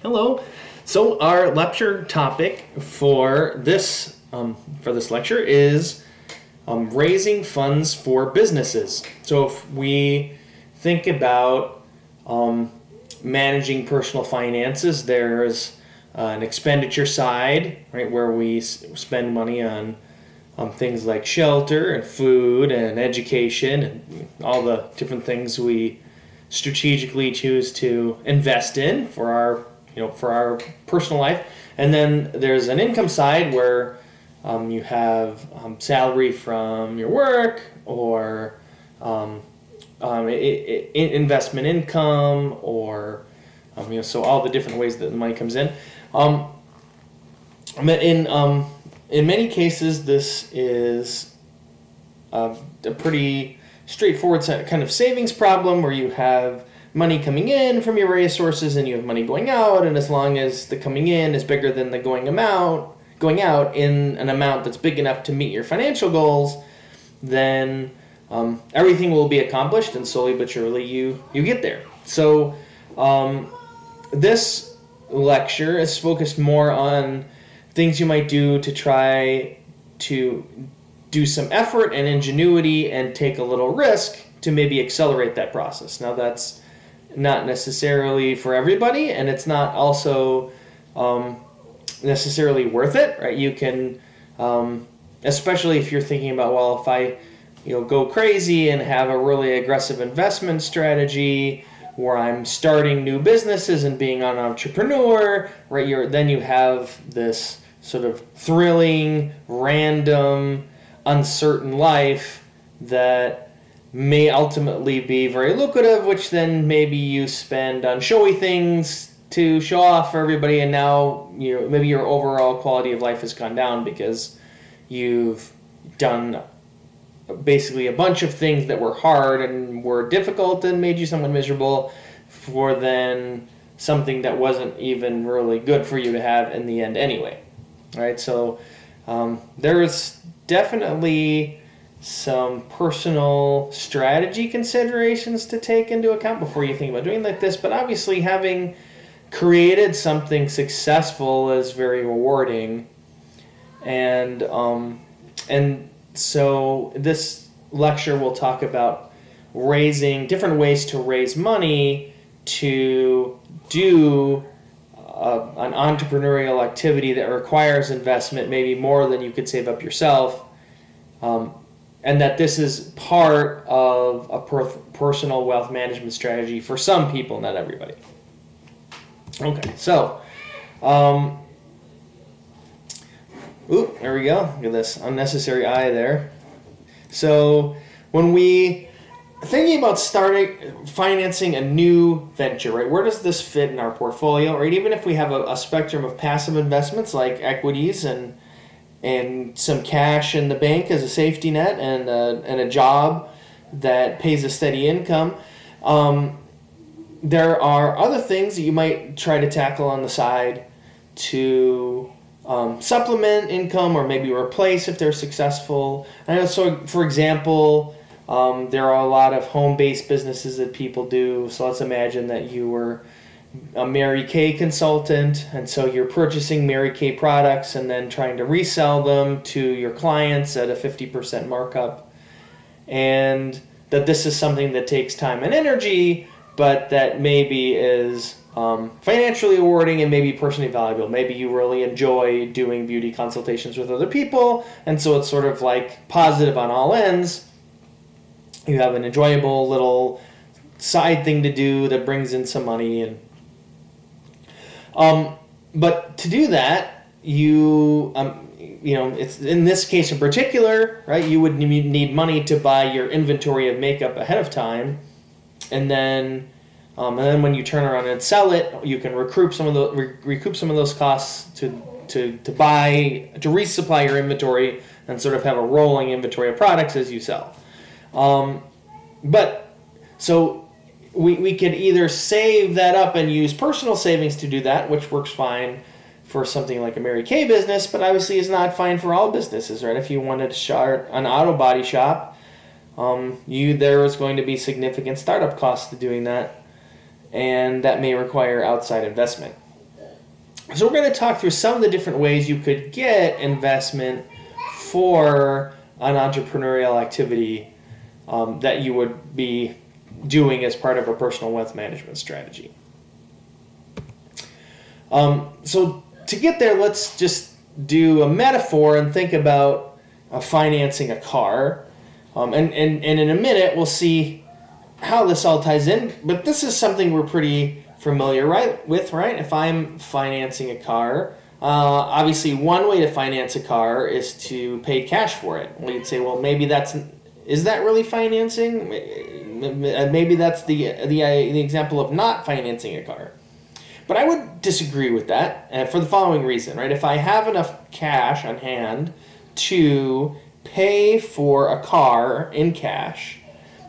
Hello. So our lecture topic for this lecture is raising funds for businesses. So if we think about managing personal finances, there's an expenditure side, right, where we spend money on things like shelter and food and education and all the different things we strategically choose to invest in for our personal life. And then there's an income side where you have salary from your work or investment income, or so all the different ways that the money comes in. In many cases, this is a pretty straightforward kind of savings problem where you have money coming in from your various sources and you have money going out, and as long as the coming in is bigger than the going out in an amount that's big enough to meet your financial goals, then everything will be accomplished, and slowly but surely you get there. So this lecture is focused more on things you might do to try to do some effort and ingenuity and take a little risk to maybe accelerate that process. Now that's not necessarily for everybody, and it's not also necessarily worth it, right? You can, especially if you're thinking about, well, if I go crazy and have a really aggressive investment strategy where I'm starting new businesses and being an entrepreneur, right? Then you have this sort of thrilling, random, uncertain life that may ultimately be very lucrative, which then maybe you spend on showy things to show off for everybody, and now maybe your overall quality of life has gone down because you've done basically a bunch of things that were hard and were difficult and made you somewhat miserable for then something that wasn't even really good for you to have in the end anyway. All right, so there's definitely some personal strategy considerations to take into account before you think about doing like this, but obviously having created something successful is very rewarding, and so this lecture will talk about raising different ways to raise money to do an entrepreneurial activity that requires investment, maybe more than you could save up yourself, and that this is part of a personal wealth management strategy for some people, not everybody. Okay, so, there we go. Look at this unnecessary I there. So, when we thinking about financing a new venture, right? Where does this fit in our portfolio? Right? Even if we have a spectrum of passive investments like equities and some cash in the bank as a safety net and a job that pays a steady income, there are other things that you might try to tackle on the side to supplement income or maybe replace if they're successful. And so, for example, there are a lot of home-based businesses that people do. So let's imagine that you were a Mary Kay consultant, and so you're purchasing Mary Kay products and then trying to resell them to your clients at a 50% markup. And that this is something that takes time and energy, but that maybe is financially rewarding and maybe personally valuable. Maybe you really enjoy doing beauty consultations with other people, and so it's sort of like positive on all ends. You have an enjoyable little side thing to do that brings in some money, but to do that, it's in this case in particular, right? You would need money to buy your inventory of makeup ahead of time, and then when you turn around and sell it, you can recoup some of those costs to resupply your inventory and sort of have a rolling inventory of products as you sell. But so we could either save that up and use personal savings to do that, which works fine for something like a Mary Kay business, but obviously is not fine for all businesses, right? If you wanted to start an auto body shop, there is going to be significant startup costs to doing that, and that may require outside investment. So we're going to talk through some of the different ways you could get investment for an entrepreneurial activity that you would be doing as part of a personal wealth management strategy. So to get there, let's just do a metaphor and think about financing a car. And in a minute, we'll see how this all ties in. But this is something we're pretty familiar with, right? If I'm financing a car, obviously one way to finance a car is to pay cash for it. Well, you'd say, well, maybe is that really financing? Maybe that's the example of not financing a car. But I would disagree with that for the following reason, right? If I have enough cash on hand to pay for a car in cash,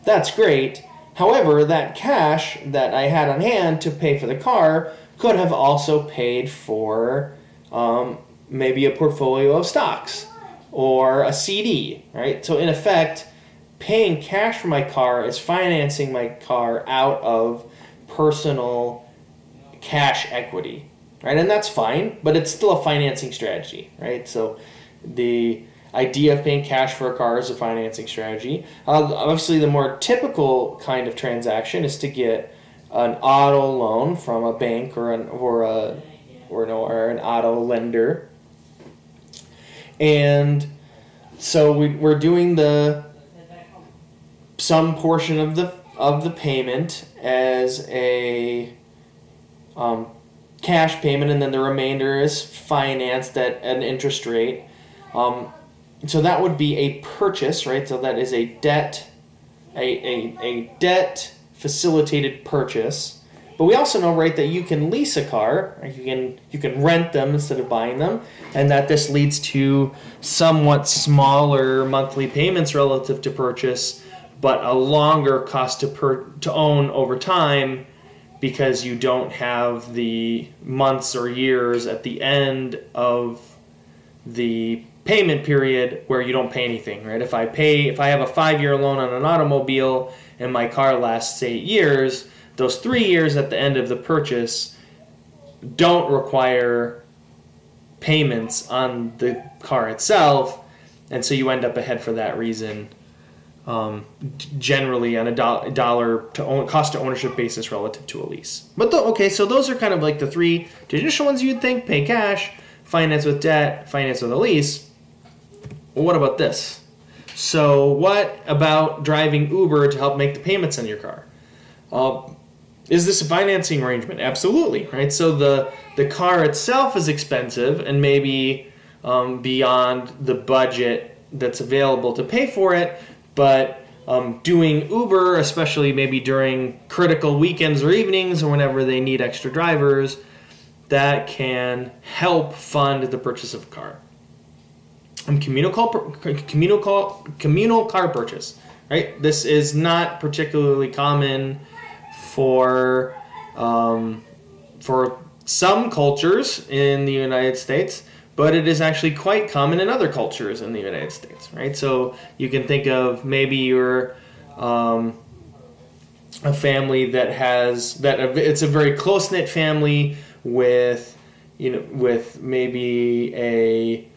that's great. However, that cash that I had on hand to pay for the car could have also paid for maybe a portfolio of stocks or a CD, right? So in effect, paying cash for my car is financing my car out of personal cash equity, right? And that's fine, but it's still a financing strategy, right? So the idea of paying cash for a car is a financing strategy. Obviously, the more typical kind of transaction is to get an auto loan from a bank or an auto lender, and so we're doing some portion of the payment as a cash payment, and then the remainder is financed at an interest rate. So that would be a purchase, right? So that is a debt facilitated purchase. But we also know, right, that you can lease a car, right? You can rent them instead of buying them, and that this leads to somewhat smaller monthly payments relative to purchase, but a longer cost to own over time, because you don't have the months or years at the end of the payment period where you don't pay anything, right? If I have a 5-year loan on an automobile and my car lasts 8 years, those 3 years at the end of the purchase don't require payments on the car itself, and so you end up ahead for that reason, generally on a dollar to cost to ownership basis relative to a lease. But so those are kind of like the three traditional ones you'd think: pay cash, finance with debt, finance with a lease. Well, what about this? So what about driving Uber to help make the payments on your car? Is this a financing arrangement? Absolutely, right? So the car itself is expensive and maybe beyond the budget that's available to pay for it, but doing Uber, especially maybe during critical weekends or evenings or whenever they need extra drivers, that can help fund the purchase of a car. Communal car purchase, right? This is not particularly common for some cultures in the United States, but it is actually quite common in other cultures in the United States, right? So you can think of maybe you're a family it's a very close-knit family with maybe a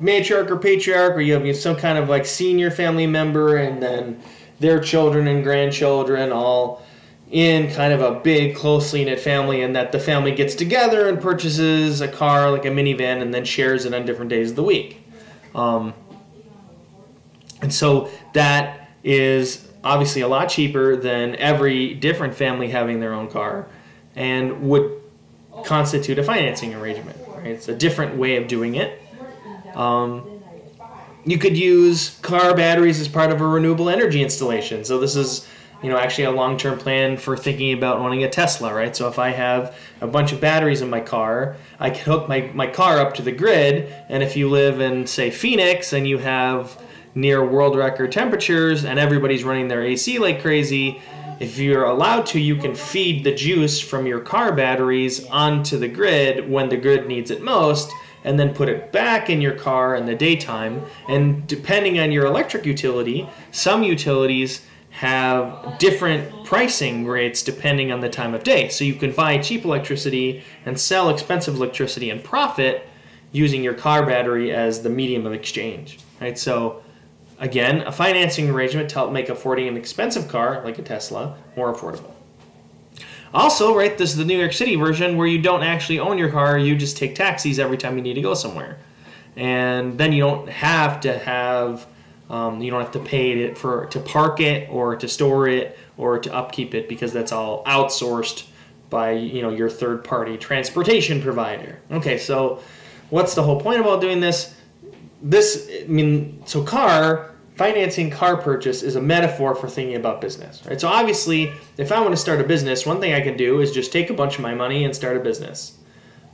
matriarch or patriarch, or you have some kind of like senior family member, and then their children and grandchildren all in kind of a big closely knit family, and that the family gets together and purchases a car like a minivan and then shares it on different days of the week. And so that is obviously a lot cheaper than every different family having their own car, and would constitute a financing arrangement, right? It's a different way of doing it. You could use car batteries as part of a renewable energy installation. So this is, actually a long-term plan for thinking about owning a Tesla, right? So if I have a bunch of batteries in my car, I can hook my car up to the grid, and if you live in, say, Phoenix, and you have near world record temperatures and everybody's running their AC like crazy, if you're allowed to, you can feed the juice from your car batteries onto the grid when the grid needs it most, and then put it back in your car in the daytime. And depending on your electric utility, some utilities have different pricing rates depending on the time of day. So you can buy cheap electricity and sell expensive electricity and profit using your car battery as the medium of exchange, right? So again, a financing arrangement to help make affording an expensive car, like a Tesla, more affordable. Also, right, this is the New York City version where you don't actually own your car, you just take taxis every time you need to go somewhere. And then you don't have to have, you don't have to pay to park it or to store it or to upkeep it, because that's all outsourced by, your third-party transportation provider. Okay, so what's the whole point about doing this? Financing car purchase is a metaphor for thinking about business, right? So obviously, if I want to start a business, one thing I can do is just take a bunch of my money and start a business.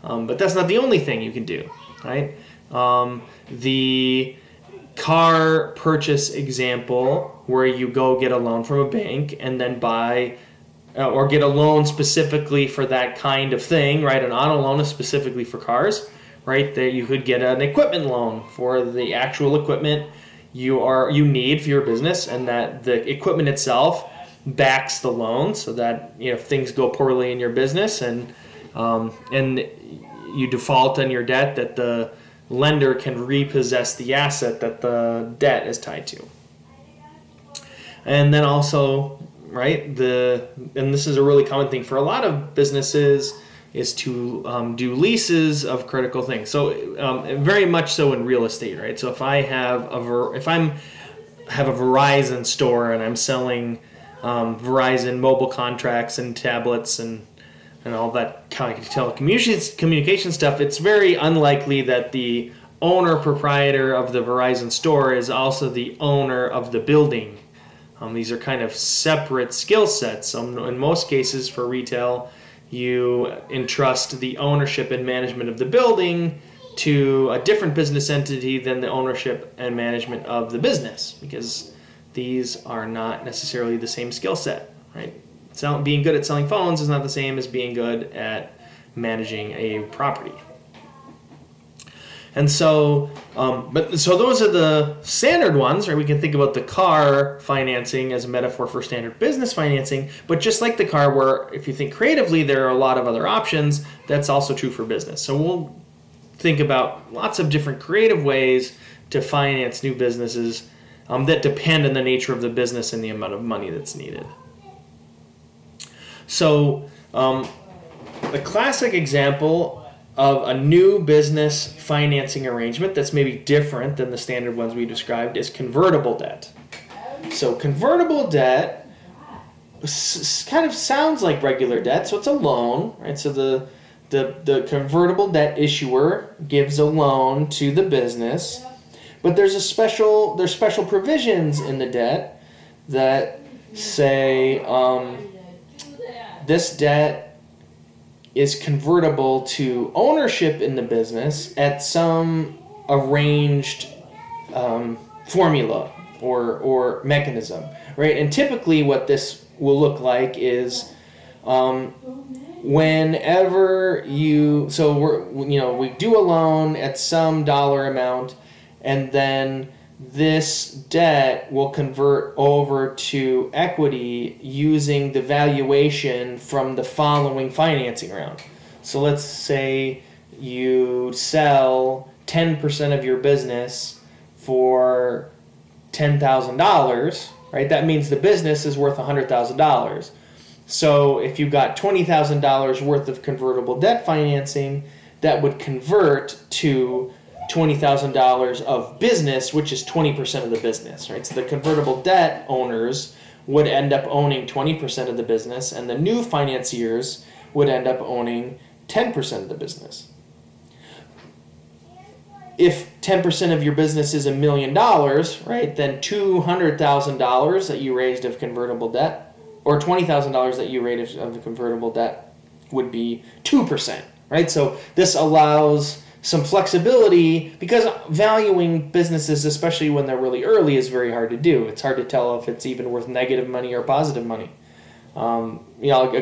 But that's not the only thing you can do, right? The car purchase example, where you go get a loan from a bank and then buy or get a loan specifically for that kind of thing, right? An auto loan is specifically for cars, right? That you could get an equipment loan for the actual equipment you need for your business, and that the equipment itself backs the loan, so that if things go poorly in your business and you default on your debt, that the lender can repossess the asset that the debt is tied to. And then also, right, and this is a really common thing for a lot of businesses, is to do leases of critical things. So very much so in real estate, right? So if I have a Verizon store and I'm selling Verizon mobile contracts and tablets and all that kind of telecommunication stuff, it's very unlikely that the owner-proprietor of the Verizon store is also the owner of the building. These are kind of separate skill sets. In most cases for retail, you entrust the ownership and management of the building to a different business entity than the ownership and management of the business, because these are not necessarily the same skill set, right? Being good at selling phones is not the same as being good at managing a property. And so, so those are the standard ones, right? We can think about the car financing as a metaphor for standard business financing, but just like the car, where if you think creatively, there are a lot of other options, that's also true for business. So we'll think about lots of different creative ways to finance new businesses that depend on the nature of the business and the amount of money that's needed. So the classic example of a new business financing arrangement that's maybe different than the standard ones we described is convertible debt. So convertible debt kind of sounds like regular debt, so it's a loan, right? So the convertible debt issuer gives a loan to the business, but there's special provisions in the debt that say this debt is convertible to ownership in the business at some arranged formula or mechanism, right? And typically what this will look like is whenever we do a loan at some dollar amount, and then this debt will convert over to equity using the valuation from the following financing round. So let's say you sell 10% of your business for $10,000, right? That means the business is worth $100,000. So if you got $20,000 worth of convertible debt financing, that would convert to $20,000 of business, which is 20% of the business, right? So the convertible debt owners would end up owning 20% of the business, and the new financiers would end up owning 10% of the business. If 10% of your business is $1 million, right, then $200,000 that you raised of convertible debt, or $20,000 that you raised of the convertible debt, would be 2%, right? So this allows some flexibility, because valuing businesses, especially when they're really early, is very hard to do. It's hard to tell if it's even worth negative money or positive money. A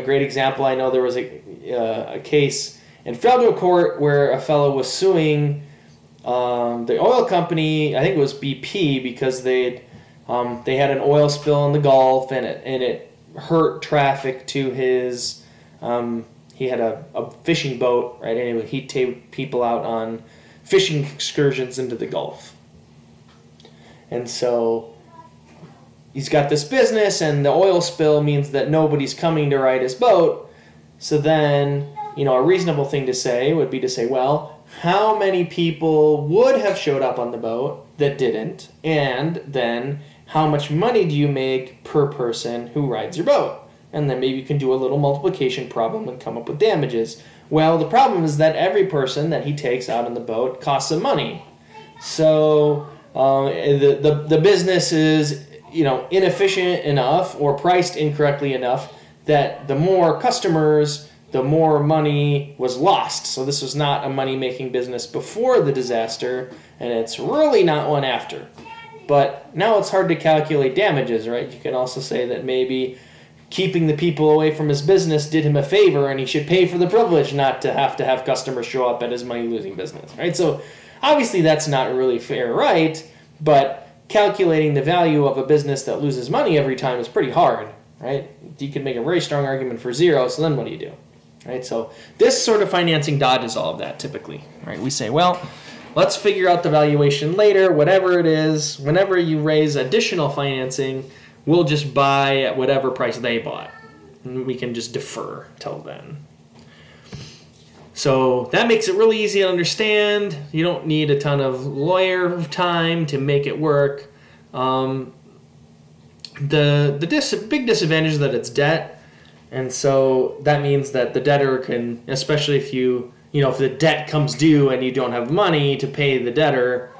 great example, I know there was a case and fell to a court where a fellow was suing the oil company. I think it was BP, because they had an oil spill in the Gulf, and it hurt traffic to his. He had a fishing boat, right? And he'd take people out on fishing excursions into the Gulf. And so he's got this business, and the oil spill means that nobody's coming to ride his boat. So then, a reasonable thing to say would be to say, well, how many people would have showed up on the boat that didn't? And then how much money do you make per person who rides your boat? And then maybe you can do a little multiplication problem and come up with damages. Well, the problem is that every person that he takes out on the boat costs him money. So the business is inefficient enough or priced incorrectly enough that the more customers, the more money was lost. So this was not a money-making business before the disaster, and it's really not one after. But now it's hard to calculate damages, right? You can also say that maybe keeping the people away from his business did him a favor, and he should pay for the privilege not to have customers show up at his money-losing business, right? So obviously that's not really fair, right? But calculating the value of a business that loses money every time is pretty hard, right? You could make a very strong argument for zero, so then what do you do, right? So this sort of financing dodges all of that typically, right? We say, well, let's figure out the valuation later, whatever it is. Whenever you raise additional financing, we'll just buy at whatever price they bought. And we can just defer till then. So that makes it really easy to understand. You don't need a ton of lawyer time to make it work. The big disadvantage is that it's debt. And so that means that the debtor can, especially if if the debt comes due and you don't have money to pay the debtor,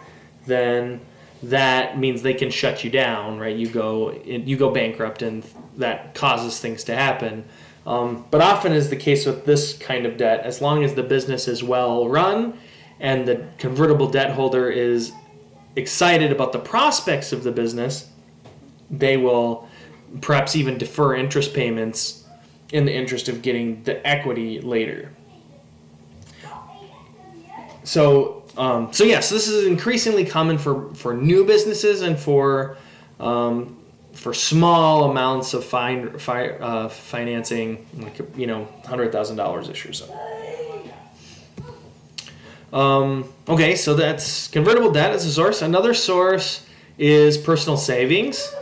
then that means they can shut you down, right? You go bankrupt, and that causes things to happen. But often is the case with this kind of debt, as long as the business is well run and the convertible debt holder is excited about the prospects of the business, they will perhaps even defer interest payments in the interest of getting the equity later. So this is increasingly common for new businesses and for small amounts of financing, like $100,000-ish or so. Okay, so that's convertible debt as a source. Another source is personal savings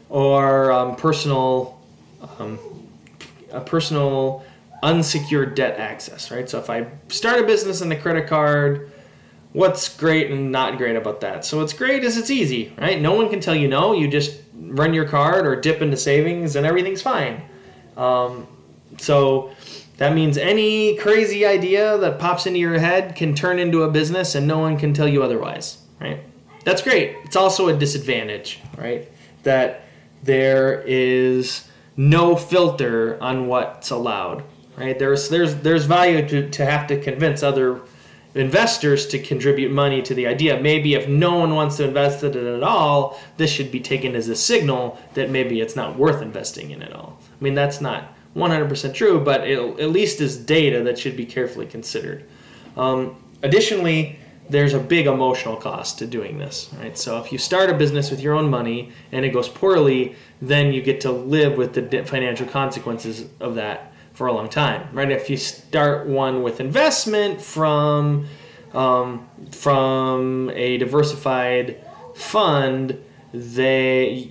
or personal unsecured debt access, right? So if I start a business on the credit card, what's great and not great about that? So what's great is it's easy, right? No one can tell you no. You just run your card or dip into savings and everything's fine. So that means any crazy idea that pops into your head can turn into a business and no one can tell you otherwise, right? That's great. It's also a disadvantage, right? That there is no filter on what's allowed, right? There's value to have to convince other investors to contribute money to the idea. Maybe if no one wants to invest in it at all, this should be taken as a signal that maybe it's not worth investing in at all. I mean, that's not 100% true, but it at least is data that should be carefully considered. Additionally, there's a big emotional cost to doing this, right? So if you start a business with your own money and it goes poorly, then you get to live with the financial consequences of that for a long time, right? If you start one with investment from a diversified fund, they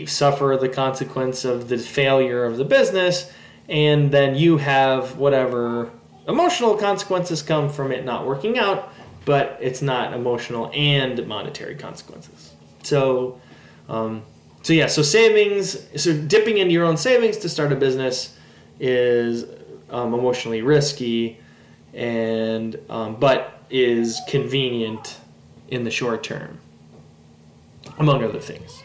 suffer the consequence of the failure of the business, and then you have whatever emotional consequences come from it not working out, but it's not emotional and monetary consequences. So savings, so dipping into your own savings to start a business is emotionally risky, and but is convenient in the short term, among other things.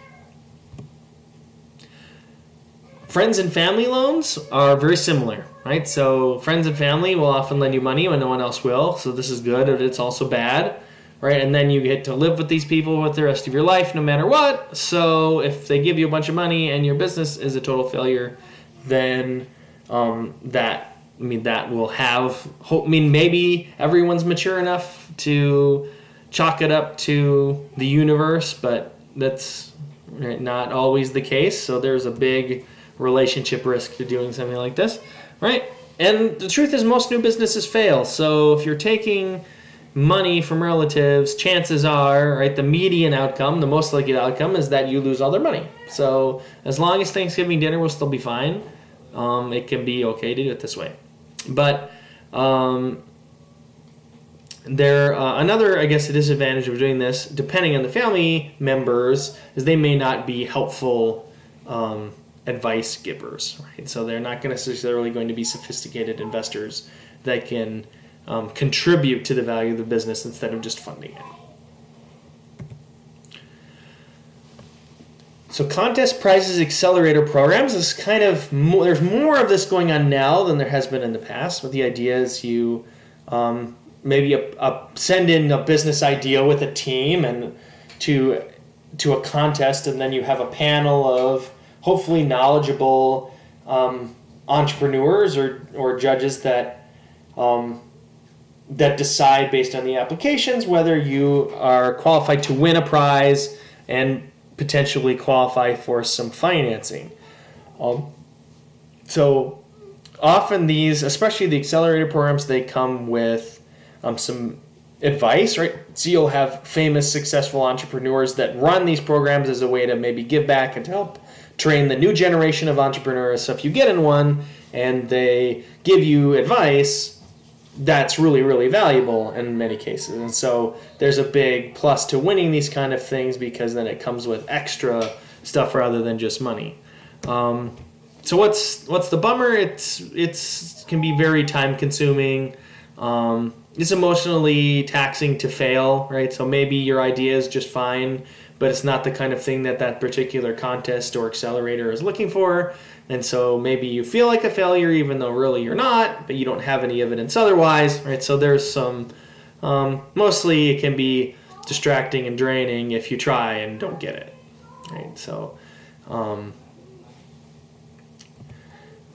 Friends and family loans are very similar, right? So friends and family will often lend you money when no one else will, so this is good, but it's also bad, right? And then you get to live with these people with the rest of your life no matter what. So if they give you a bunch of money and your business is a total failure, then that I mean, that will have hope. I mean, maybe everyone's mature enough to chalk it up to the universe, but that's not always the case. So there's a big relationship risk to doing something like this, right? And the truth is, most new businesses fail. So if you're taking money from relatives, chances are, right, the median outcome, the most likely outcome is that you lose all their money. So as long as Thanksgiving dinner will still be fine, it can be okay to do it this way. But another, I guess, a disadvantage of doing this, depending on the family members, is they may not be helpful advice givers, right? So they're not necessarily going to be sophisticated investors that can contribute to the value of the business instead of just funding it. So contest prizes accelerator programs is kind of there's more of this going on now than there has been in the past. But the idea is you maybe send in a business idea with a team and to a contest, and then you have a panel of hopefully knowledgeable entrepreneurs or judges that decide based on the applications whether you are qualified to win a prize and potentially qualify for some financing. So often these, especially the accelerator programs, they come with some advice, right? So you'll have famous, successful entrepreneurs that run these programs as a way to maybe give back and to help train the new generation of entrepreneurs. So if you get in one and they give you advice, that's really, really valuable in many cases. And so there's a big plus to winning these kind of things because then it comes with extra stuff rather than just money. So what's the bummer? It's can be very time consuming. It's emotionally taxing to fail, right? So maybe your idea is just fine, but it's not the kind of thing that particular contest or accelerator is looking for. And so maybe you feel like a failure even though really you're not, but you don't have any evidence otherwise, right? So there's some, mostly it can be distracting and draining if you try and don't get it, right? So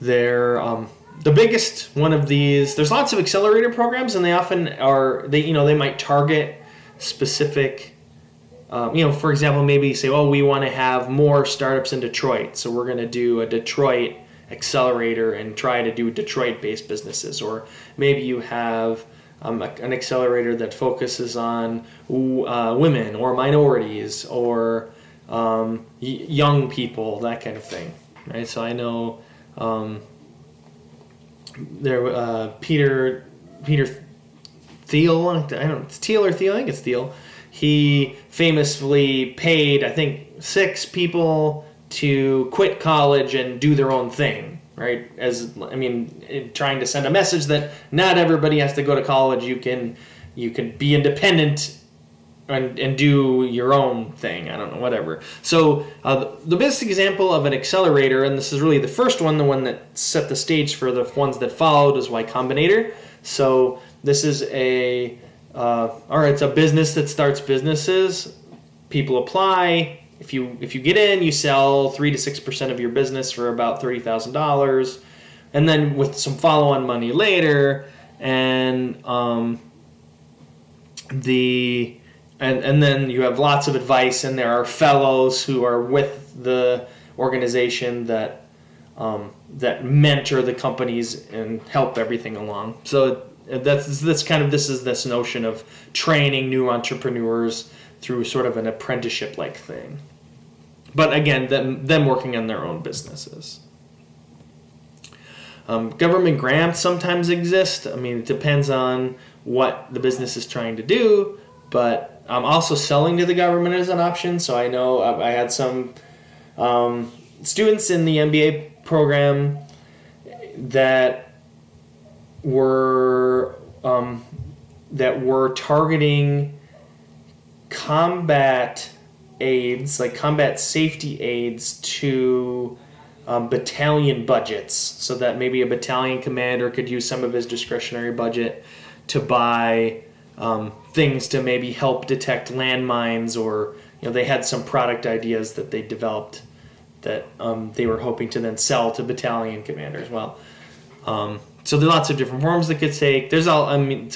the biggest one of these, there's lots of accelerator programs, and they often they might target specific. For example, maybe say, oh, we want to have more startups in Detroit, so we're going to do a Detroit accelerator and try to do Detroit-based businesses. Or maybe you have an accelerator that focuses on women or minorities or young people, that kind of thing, right? So I know Peter Thiel, I don't know, it's Thiel or Thiel, I think it's Thiel. He famously paid, I think, 6 people to quit college and do their own thing, right? Trying to send a message that not everybody has to go to college. You can be independent and do your own thing. I don't know, whatever. So the best example of an accelerator, and this is really the first one, the one that set the stage for the ones that followed, is Y Combinator. So this is it's a business that starts businesses. People apply. If you get in, you sell 3 to 6% of your business for about $30,000, and then with some follow-on money later, and then you have lots of advice, and there are fellows who are with the organization that mentor the companies and help everything along. So this is this notion of training new entrepreneurs through sort of an apprenticeship-like thing. But again, them working on their own businesses. Government grants sometimes exist. I mean, it depends on what the business is trying to do, but also selling to the government is an option. So I know I had some students in the MBA program that were targeting combat aids, like combat safety aids, to battalion budgets, so that maybe a battalion commander could use some of his discretionary budget to buy things to maybe help detect landmines, or they had some product ideas that they developed that they were hoping to then sell to battalion commanders. Well, So there are lots of different forms that could take. There's all, and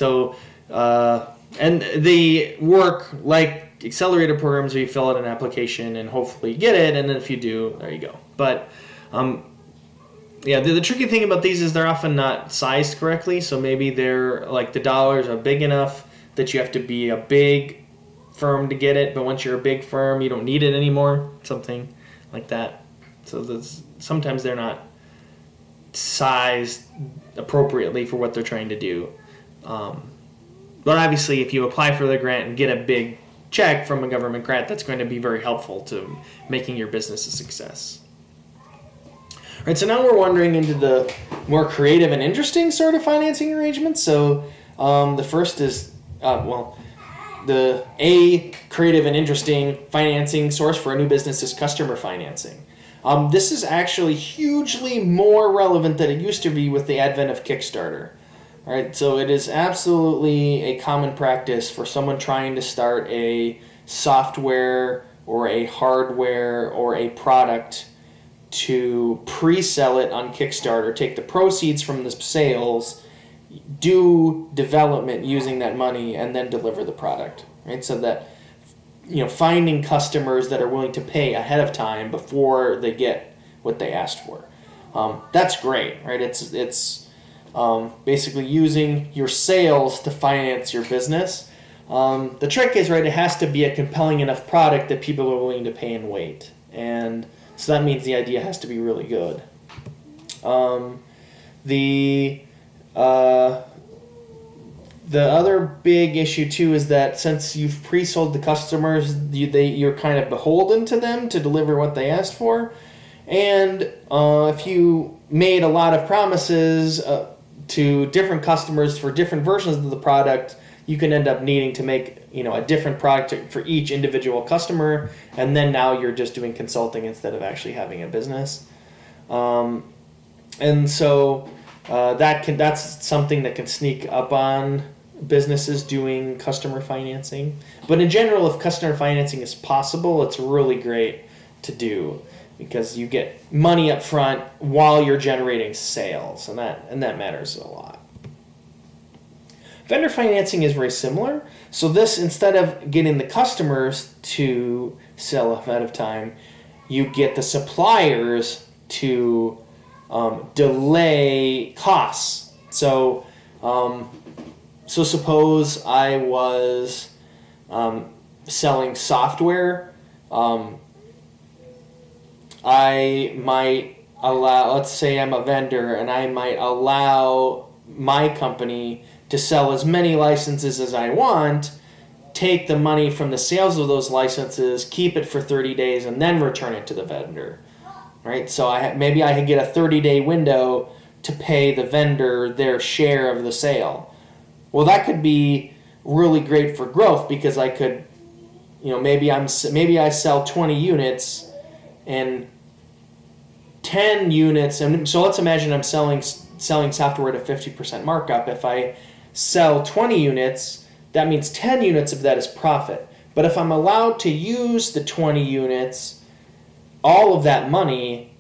they work like accelerator programs where you fill out an application and hopefully get it, and then if you do, there you go. But the tricky thing about these is they're often not sized correctly, so maybe they're like the dollars are big enough that you have to be a big firm to get it, but once you're a big firm, you don't need it anymore, something like that. So sometimes they're not sized appropriately for what they're trying to do. But obviously, if you apply for the grant and get a big check from a government grant, that's going to be very helpful to making your business a success. All right, so now we're wandering into the more creative and interesting sort of financing arrangements. So the first is, the creative and interesting financing source for a new business is customer financing. This is actually hugely more relevant than it used to be with the advent of Kickstarter. All right, so it is absolutely a common practice for someone trying to start a software or a hardware or a product to pre-sell it on Kickstarter, take the proceeds from the sales, do development using that money, and then deliver the product. Right, so that finding customers that are willing to pay ahead of time before they get what they asked for. That's great, right? It's basically using your sales to finance your business. The trick is, right, it has to be a compelling enough product that people are willing to pay and wait. And so that means the idea has to be really good. The other big issue too is that since you've pre-sold the customers, you're kind of beholden to them to deliver what they asked for. And if you made a lot of promises to different customers for different versions of the product, you can end up needing to make a different product for each individual customer, and then now you're just doing consulting instead of actually having a business. And so that's something that can sneak up on businesses doing customer financing. But in general, if customer financing is possible, it's really great to do because you get money up front while you're generating sales, and that matters a lot. Vendor financing is very similar. So this, instead of getting the customers to sell ahead of time, you get the suppliers to delay costs. So suppose I was selling software. I might allow, let's say I'm a vendor, and I might allow my company to sell as many licenses as I want, take the money from the sales of those licenses, keep it for 30 days, and then return it to the vendor. Right? So maybe I could get a 30-day window to pay the vendor their share of the sale. Well, that could be really great for growth because I could, maybe I sell 20 units and 10 units, and so let's imagine I'm selling software at a 50% markup. If I sell 20 units, that means 10 units of that is profit. But if I'm allowed to use the 20 units, all of that money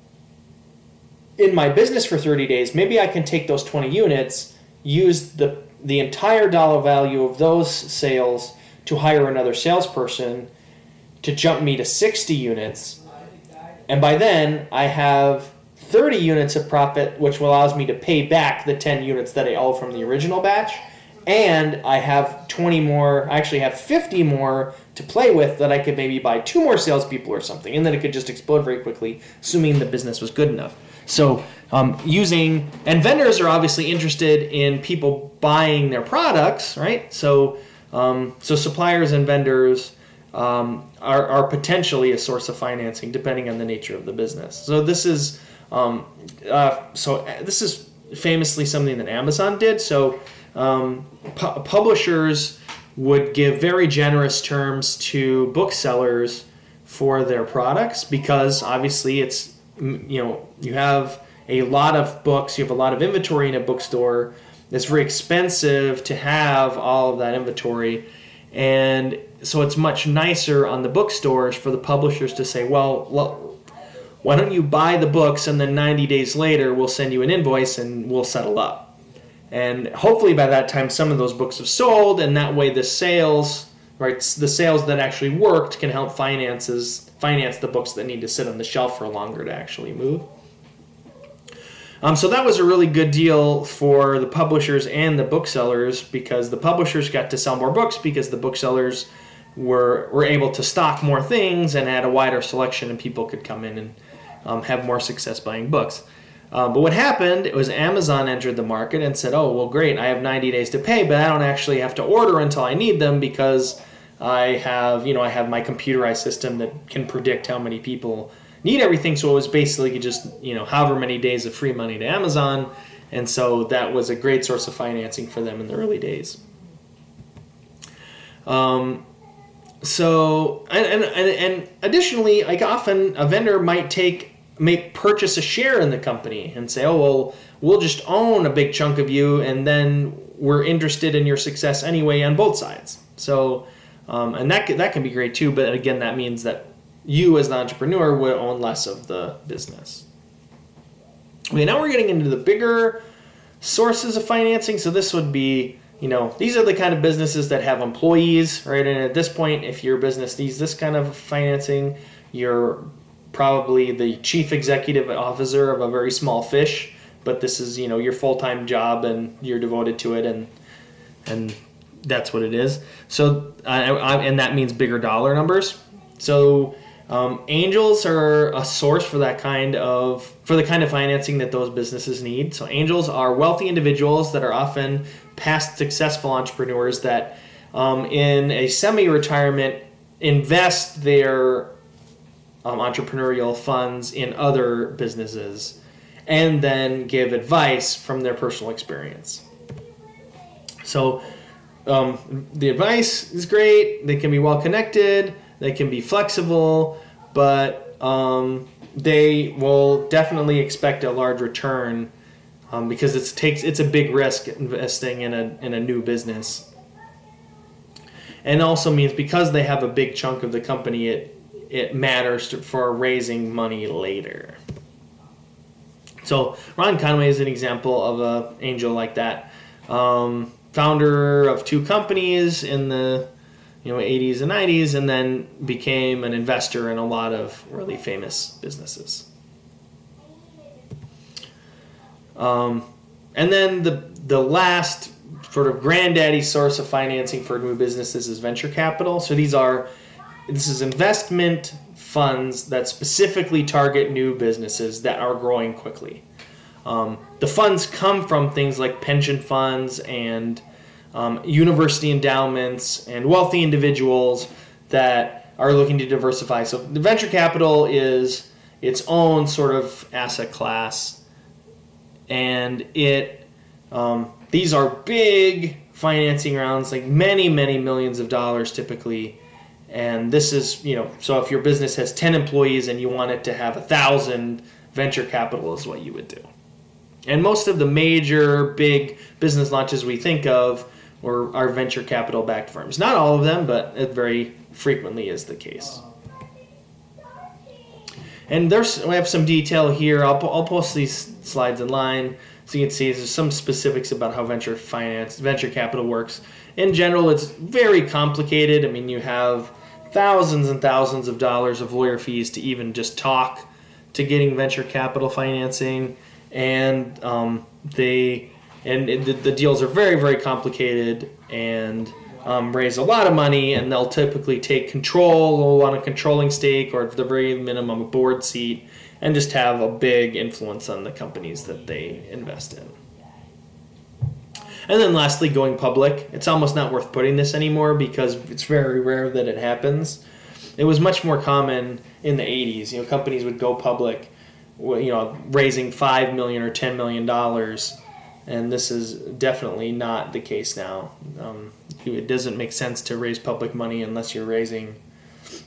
in my business for 30 days, maybe I can take those 20 units, use the entire dollar value of those sales to hire another salesperson to jump me to 60 units. And by then, I have 30 units of profit, which allows me to pay back the 10 units that I owe from the original batch. And I have 20 more, I actually have 50 more to play with that I could maybe buy 2 more salespeople or something. And then it could just explode very quickly, assuming the business was good enough. So and vendors are obviously interested in people buying their products, right? So suppliers and vendors are potentially a source of financing depending on the nature of the business. So this is this is famously something that Amazon did. So publishers would give very generous terms to booksellers for their products because obviously it's you have a lot of books, you have a lot of inventory in a bookstore. It's very expensive to have all of that inventory, and so it's much nicer on the bookstores for the publishers to say, well, why don't you buy the books and then 90 days later we'll send you an invoice and we'll settle up. And hopefully by that time, some of those books have sold, and that way the sales, right, the sales that actually worked can help finance the books that need to sit on the shelf for longer to actually move. So that was a really good deal for the publishers and the booksellers, because the publishers got to sell more books because the booksellers were able to stock more things and had a wider selection, and people could come in and have more success buying books. But what happened, it was Amazon entered the market and said, oh, well, great, I have 90 days to pay, but I don't actually have to order until I need them, because I have my computerized system that can predict how many people need everything. So it was basically just, however many days of free money to Amazon. And so that was a great source of financing for them in the early days. So additionally, like often a vendor might purchase a share in the company and say, oh, well, we'll just own a big chunk of you, and then we're interested in your success anyway on both sides. So, and that can be great too, but again, that means that you as the entrepreneur would own less of the business. Okay, now we're getting into the bigger sources of financing. So this would be, these are the kind of businesses that have employees, right? And at this point, if your business needs this kind of financing, you're probably the chief executive officer of a very small fish, but this is, your full-time job and you're devoted to it, and that's what it is. So, and that means bigger dollar numbers. So angels are a source for the kind of financing that those businesses need. So angels are wealthy individuals that are often past successful entrepreneurs that in a semi-retirement invest their entrepreneurial funds in other businesses and then give advice from their personal experience. So the advice is great. They can be well connected. They can be flexible, but they will definitely expect a large return because it's a big risk investing in a new business. And also means because they have a big chunk of the company, it matters for raising money later. So Ron Conway is an example of an angel like that. Founder of 2 companies in the 80s and 90s, and then became an investor in a lot of really famous businesses. And then the last sort of granddaddy source of financing for new businesses is venture capital. So this is investment funds that specifically target new businesses that are growing quickly. The funds come from things like pension funds and university endowments and wealthy individuals that are looking to diversify. So the venture capital is its own sort of asset class, and these are big financing rounds, like many, many millions of dollars typically. And this is, so if your business has 10 employees and you want it to have 1,000, venture capital is what you would do. And most of the major big business launches we think of are venture capital backed firms. Not all of them, but it very frequently is the case. And we have some detail here. I'll post these slides online so you can see there's some specifics about how venture capital works. In general, it's very complicated. I mean, you have thousands and thousands of dollars of lawyer fees to even just talk to getting venture capital financing, and the deals are very, very complicated and raise a lot of money, and they'll typically take control. They'll want a controlling stake or at the very minimum a board seat, and just have a big influence on the companies that they invest in. And then lastly, going public. It's almost not worth putting this anymore because it's very rare that it happens. It was much more common in the 80s. Companies would go public, raising $5 million or $10 million, and this is definitely not the case now. It doesn't make sense to raise public money unless you're raising,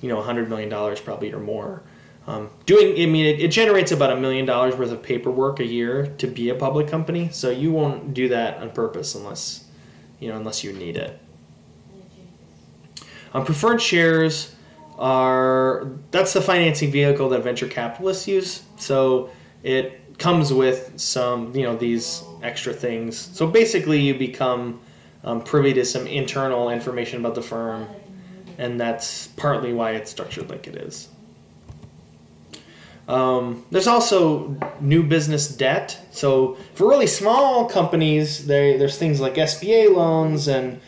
$100 million probably or more. It generates about $1 million worth of paperwork a year to be a public company, so you won't do that on purpose unless you need it. Preferred shares that's the financing vehicle that venture capitalists use. So it comes with some, these extra things. So basically you become privy to some internal information about the firm, and that's partly why it's structured like it is. There's also new business debt. So for really small companies, there's things like SBA loans and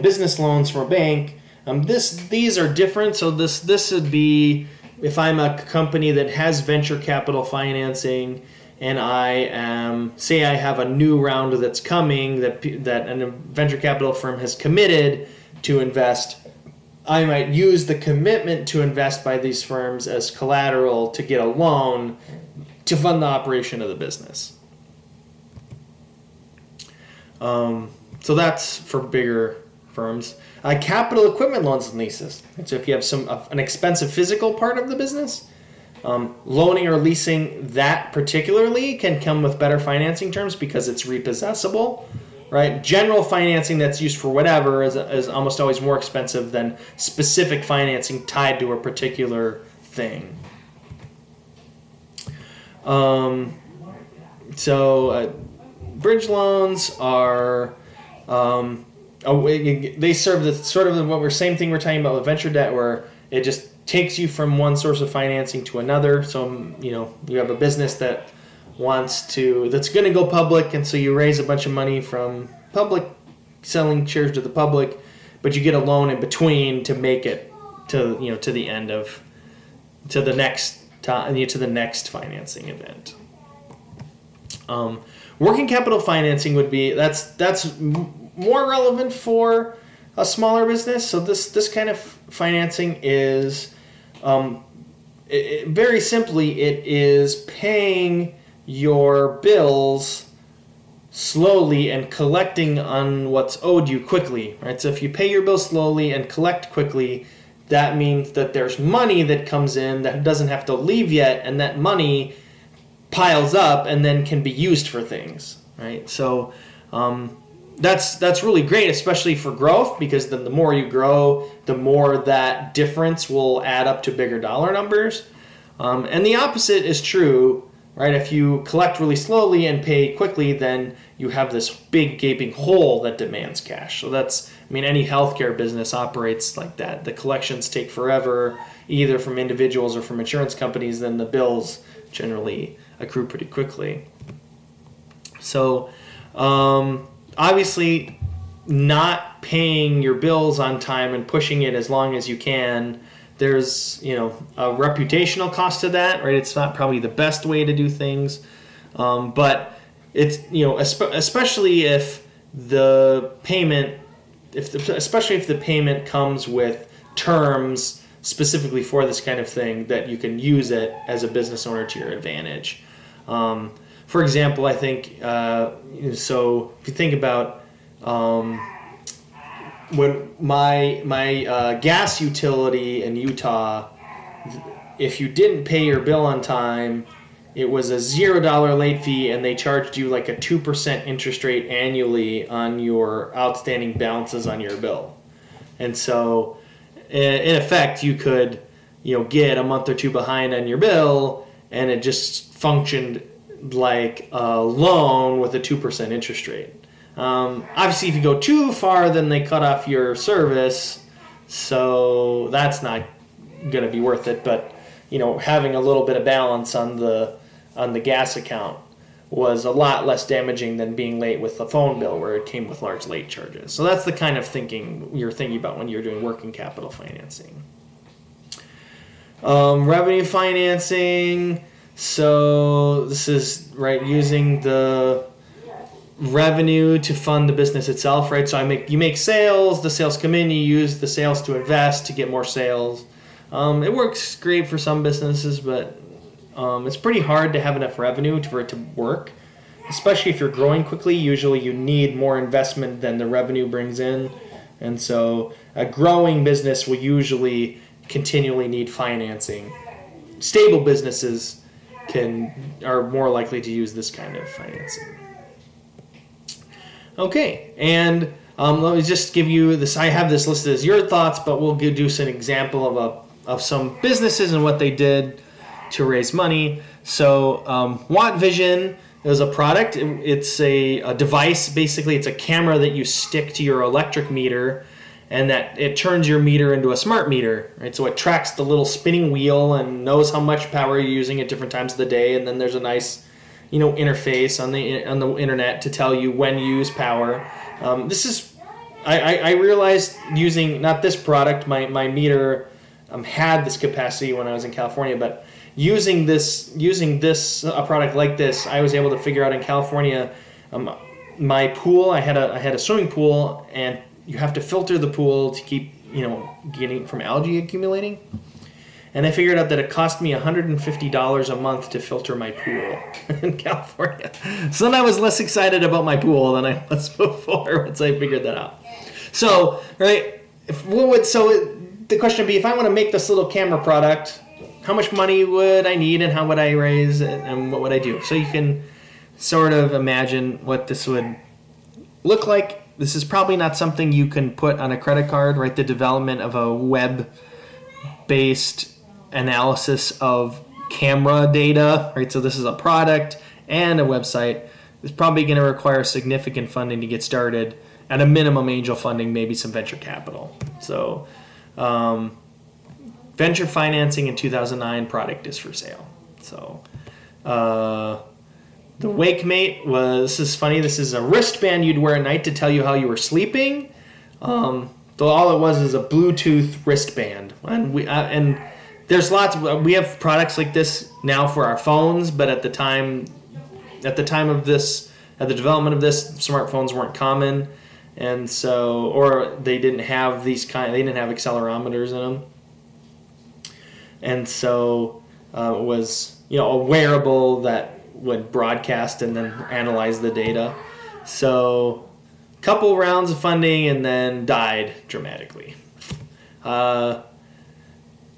business loans from a bank. These are different. So this would be if I'm a company that has venture capital financing, and say I have a new round that's coming that a venture capital firm has committed to invest. I might use the commitment to invest by these firms as collateral to get a loan to fund the operation of the business. So that's for bigger firms. Capital equipment loans and leases. So if you have an expensive physical part of the business, loaning or leasing that particularly can come with better financing terms because it's repossessable. Right? General financing that's used for whatever is almost always more expensive than specific financing tied to a particular thing. Bridge loans are they serve the sort of same thing we're talking about with venture debt, where it just takes you from one source of financing to another. So you have a business that's going to go public, and so you raise a bunch of money from public, selling shares to the public, but you get a loan in between to make it to the end of to the next financing event. Working capital financing would be that's more relevant for a smaller business. So this kind of financing is very simply it is paying your bills slowly and collecting on what's owed you quickly, right? So if you pay your bills slowly and collect quickly, that means that there's money that comes in that doesn't have to leave yet, and that money piles up and then can be used for things, right? So that's really great, especially for growth, because then the more you grow, the more that difference will add up to bigger dollar numbers. And the opposite is true. Right? If you collect really slowly and pay quickly, then you have this big gaping hole that demands cash. So any healthcare business operates like that. The collections take forever, either from individuals or from insurance companies, then the bills generally accrue pretty quickly. So obviously not paying your bills on time and pushing it as long as you can, there's a reputational cost to that, right? It's not probably the best way to do things, but it's especially if the payment comes with terms specifically for this kind of thing that you can use it as a business owner to your advantage. For example, I think so if you think about when my gas utility in Utah, if you didn't pay your bill on time, it was a $0 late fee, and they charged you like a 2% interest rate annually on your outstanding balances on your bill. And so, in effect, you could get a month or two behind on your bill, and it just functioned like a loan with a 2% interest rate. Obviously, if you go too far, then they cut off your service, so that's not going to be worth it. But having a little bit of balance on the gas account was a lot less damaging than being late with the phone bill, where it came with large late charges. So that's the kind of thinking you're thinking about when you're doing working capital financing. Revenue financing. So this is using the revenue to fund the business itself, right? So you make sales, the sales come in, you use the sales to invest to get more sales. It works great for some businesses, but it's pretty hard to have enough revenue for it to work, especially if you're growing quickly. Usually you need more investment than the revenue brings in, and so a growing business will usually continually need financing. Stable businesses are more likely to use this kind of financing. Okay, and let me just give you this. I have this listed as your thoughts, but we'll do an example of some businesses and what they did to raise money. So Watt Vision is a product. It's a device. Basically, it's a camera that you stick to your electric meter, and that it turns your meter into a smart meter. Right? So it tracks the little spinning wheel and knows how much power you're using at different times of the day. And then there's a nice, interface on the internet to tell you when you use power. I realized using not this product, my meter had this capacity when I was in California, but using a product like this, I was able to figure out in California, my pool. I had a swimming pool, and you have to filter the pool to keep getting from algae accumulating. And I figured out that it cost me $150 a month to filter my pool in California. So then I was less excited about my pool than I was before once I figured that out. So, right, the question would be, if I want to make this little camera product, how much money would I need, and how would I raise it, and what would I do? So you can sort of imagine what this would look like. This is probably not something you can put on a credit card, right? The development of a web-based analysis of camera data, right? So this is a product and a website. It's probably going to require significant funding to get started. At a minimum, angel funding, maybe some venture capital. So venture financing in 2009, product is for sale. So the WakeMate this is funny, this is a wristband you'd wear at night to tell you how you were sleeping. Though all it was is a Bluetooth wristband. And there's lots. We have products like this now for our phones, but at the time of this, at the development of this, smartphones weren't common, and so, or they didn't have they didn't have accelerometers in them, and so it was a wearable that would broadcast and then analyze the data. So, couple rounds of funding and then died dramatically.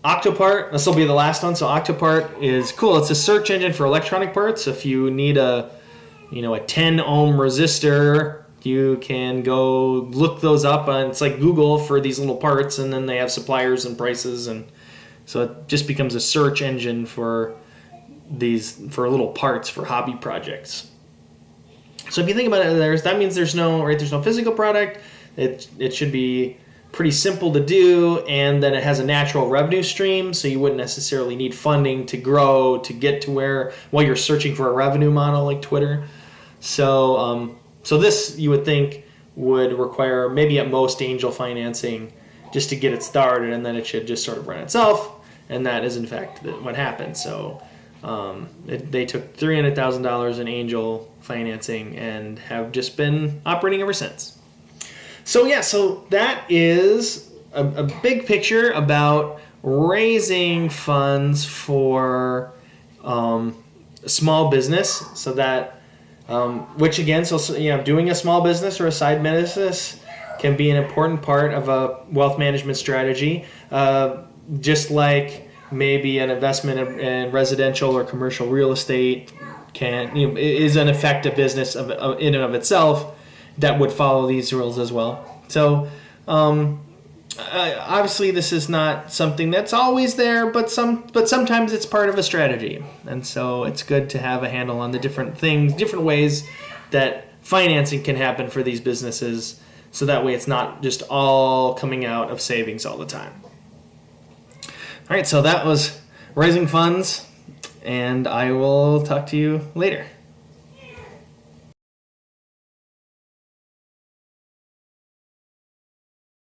Octopart, this will be the last one. So Octopart is cool. It's a search engine for electronic parts. If you need a 10 ohm resistor, you can go look those up. It's like Google for these little parts, and then they have suppliers and prices, and so it just becomes a search engine for little parts for hobby projects. So if you think about it, that means there's no physical product. It should be pretty simple to do, and then it has a natural revenue stream, so you wouldn't necessarily need funding to grow to get to while you're searching for a revenue model like Twitter. So this, you would think, would require maybe at most angel financing just to get it started, and then it should just sort of run itself, and that is in fact what happened. So they took $300,000 in angel financing and have just been operating ever since. So that is a big picture about raising funds for small business. So that, which again, doing a small business or a side business can be an important part of a wealth management strategy. Just like maybe an investment in residential or commercial real estate is an effective business in and of itself that would follow these rules as well. So obviously this is not something that's always there, but sometimes it's part of a strategy, and so it's good to have a handle on the different ways that financing can happen for these businesses, so that way it's not just all coming out of savings all the time. All right, so that was Raising Funds, and I will talk to you later.